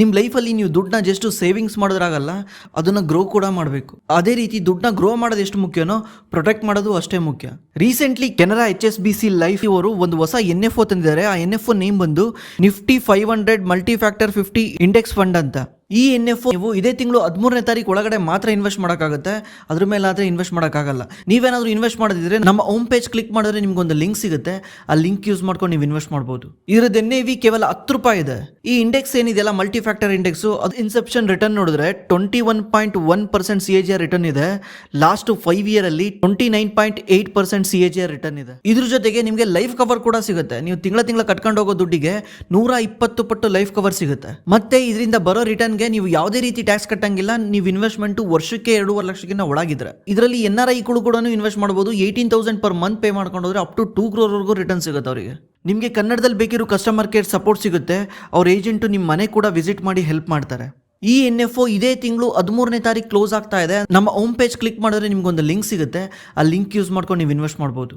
ನಿಮ್ಮ ಲೈಫಲ್ಲಿ ನೀವು ದುಡ್ಡನ್ನ ಜಸ್ಟ್ ಸೇವಿಂಗ್ಸ್ ಮಾಡೋದ್ರಾಗಲ್ಲ, ಅದನ್ನು ಗ್ರೋ ಕೂಡ ಮಾಡಬೇಕು. ಅದೇ ರೀತಿ ದುಡ್ಡನ್ನ ಗ್ರೋ ಮಾಡೋದು ಎಷ್ಟು ಮುಖ್ಯನೋ ಪ್ರೊಟೆಕ್ಟ್ ಮಾಡೋದು ಅಷ್ಟೇ ಮುಖ್ಯ. ರೀಸೆಂಟ್ಲಿ ಕೆನರಾ HSBC ಲೈಫ್ ಅವರು ಒಂದು ಹೊಸ NFO ತಂದಿದ್ದಾರೆ. ಆ NFO ನೇಮ್ ಬಂದು Nifty 500 multi factor 50 index fund ಅಂತ. ಈ NFO ನೀವು ಇದೇ ತಿಂಗಳು 13ನೇ ತಾರೀಕು ಒಳಗಡೆ ಮಾತ್ರ ಇನ್ವೆಸ್ಟ್ ಮಾಡೋಕ್ಕಾಗುತ್ತೆ, ಅದ್ರ ಮೇಲೆ ಆದರೆ ಇನ್ವೆಸ್ಟ್ ಮಾಡೋಕ್ಕಾಗಲ್ಲ. ನೀವೇನಾದರೂ ಇನ್ವೆಸ್ಟ್ ಮಾಡೋದಿದ್ರೆ ನಮ್ಮ ಹೋಮ್ ಪೇಜ್ ಕ್ಲಿಕ್ ಮಾಡಿದ್ರೆ ನಿಮ್ಗೊಂದು ಲಿಂಕ್ ಸಿಗುತ್ತೆ. ಆ ಲಿಂಕ್ ಯೂಸ್ ಮಾಡ್ಕೊಂಡು ನೀವು ಇನ್ವೆಸ್ಟ್ ಮಾಡ್ಬೋದು. ಇದರದ್ದು NAV ಕೇವಲ 10 ರೂಪಾಯಿ ಇದೆ. ಈ ಇಂಡೆಕ್ಸ್ ಏನಿದೆಯಲ್ಲ ಮಲ್ಟಿ ಫ್ಯಾಕ್ಟರ್ ಇಂಡೆಕ್ಸ್, ಅದು ಇನ್ಸೆಪ್ಷನ್ ರಿಟರ್ನ್ ನೋಡಿದ್ರೆ 21.1% CAGR ರಿಟರ್ನ್ ಇದೆ. ಲಾಸ್ಟ್ 5 ಇಯರ್ ಅಲ್ಲಿ 29.8% CAGR ರಿಟರ್ನ್ ಇದೆ. ಇದ್ರ ಜೊತೆಗೆ ನಿಮಗೆ ಲೈಫ್ ಕವರ್ ಕೂಡ ಸಿಗುತ್ತೆ. ನೀವು ತಿಂಗಳ ಕಟ್ಕೊಂಡು ಹೋಗೋ ದುಡ್ಡಿಗೆ 120 ಪಟ್ಟು ಲೈಫ್ ಕವರ್ ಸಿಗುತ್ತೆ. ಮತ್ತೆ ಇದರಿಂದ ಬರೋ ರಿಟರ್ನ್ಗೆ ನೀವು ಯಾವುದೇ ರೀತಿ ಟ್ಯಾಕ್ಸ್ ಕಟ್ಟಂಗಿಲ್ಲ. ನೀವು ಇನ್ವೆಸ್ಟ್ಮೆಂಟ್ ವರ್ಷಕ್ಕೆ 2.5 ಲಕ್ಷಕ್ಕಿಂತ ಒಳಗಿದ್ರೆ ಇದರಲ್ಲಿ NRI ಕೂಡ ಇನ್ವೆಸ್ಟ್ ಮಾಡಬಹುದು. 18,000 ಪರ್ ಮಂತ್ ಪೇ ಮಾಡ್ಕೊಂಡ್ರೆ ಅಪ್ ಟು 2 crore ವರೆಗೂ ರಿಟರ್ನ್ ಸಿಗುತ್ತೆ ಅವರಿಗೆ. ನಿಮಗೆ ಕನ್ನಡದಲ್ಲಿ ಬೇಕಿರೋ ಕಸ್ಟಮರ್ ಕೇರ್ ಸಪೋರ್ಟ್ ಸಿಗುತ್ತೆ. ಅವ್ರ ಏಜೆಂಟು ನಿಮ್ಮ ಮನೆ ಕೂಡ ವಿಸಿಟ್ ಮಾಡಿ ಹೆಲ್ಪ್ ಮಾಡ್ತಾರೆ. ಈ NFO ಇದೇ ತಿಂಗಳು 13ನೇ ತಾರೀಕು ಕ್ಲೋಸ್ ಆಗ್ತಾ ಇದೆ. ನಮ್ಮ ಹೋಮ್ ಪೇಜ್ ಕ್ಲಿಕ್ ಮಾಡಿದ್ರೆ ನಿಮ್ಗೊಂದು ಲಿಂಕ್ ಸಿಗುತ್ತೆ. ಆ ಲಿಂಕ್ ಯೂಸ್ ಮಾಡ್ಕೊಂಡು ನೀವು ಇನ್ವೆಸ್ಟ್ ಮಾಡ್ಬೋದು.